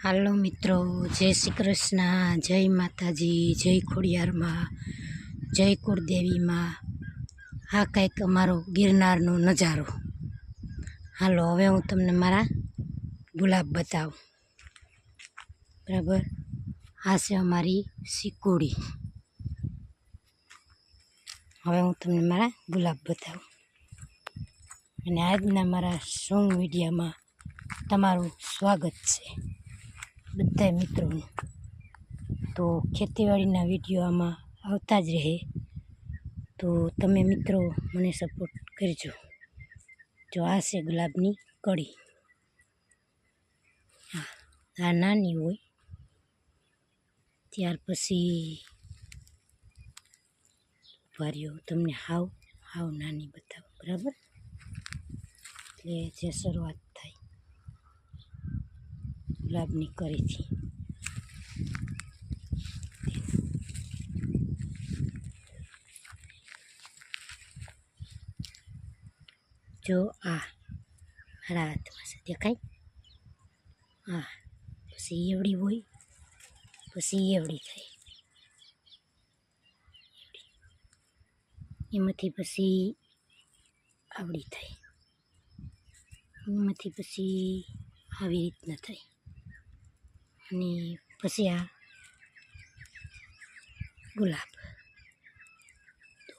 હાલો મિત્રો, જય શ્રી કૃષ્ણ, જય માતાજી, જય ખોડિયારમાં, જય કુળદેવીમાં. આ કંઈક અમારો ગિરનારનો નજારો. હાલો હવે હું તમને મારા ગુલાબ બતાવું. બરાબર, આ છે અમારી સિકોડી. હવે હું તમને મારા ગુલાબ બતાવું. અને આજના મારા સોંગ વિડીયોમાં તમારું સ્વાગત છે બધા મિત્રોનું. તો ખેતીવાડીના વિડીયો આમાં આવતા જ રહે, તો તમે મિત્રો મને સપોર્ટ કરજો. જો આ છે ગુલાબની કળી. આ નાની હોય, ત્યાર પછી ભારીઓ તમને હાવ નાની બતાવો. બરાબર, એટલે જે શરૂઆત થાય ગુલાબની કળીથી. જો આ મારા હાથમાં છે, દેખાય? હા, પછી એવડી હોય, પછી એવડી થાય, એમાંથી પછી આવડી થાય, એમાંથી પછી આવી રીતના થાય, અને પછી આ ગુલાબ. તો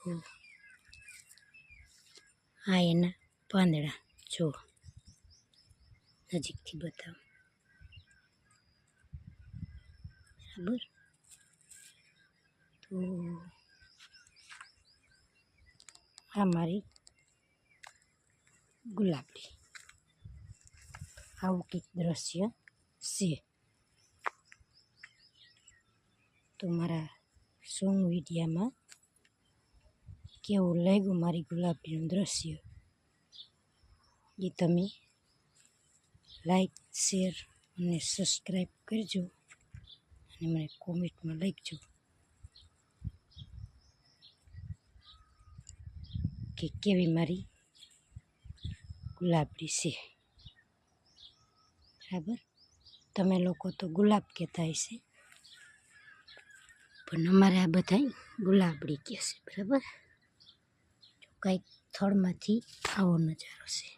આ એના પાંદડા જો, નજીકથી બતાવો. બરાબર, તો આ મારી ગુલાબડી. આવું કંઈક દ્રશ્ય છે. તો મારા સોંગ વિડીયામાં કેવું લાગ્યું મારી ગુલાબડીનું દ્રશ્ય, એ તમે લાઈક, શેર અને સબસ્ક્રાઈબ કરજો, અને મને કોમેન્ટમાં લખજો કે કેવી મારી ગુલાબડી છે. બરાબર, તમે લોકો તો ગુલાબ કહેતા હશે, પણ અમારે આ બધા ગુલાબડી કહે છે. બરાબર, કંઈક થળમાંથી આવો નજારો છે.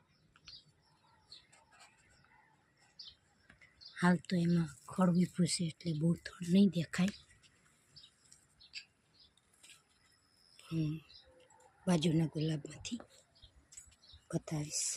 હાલ તો એમાં ખડવી પૂછે એટલે બહુ થળ નહીં દેખાય. બાજુના ગુલાબમાંથી બતાવીશ.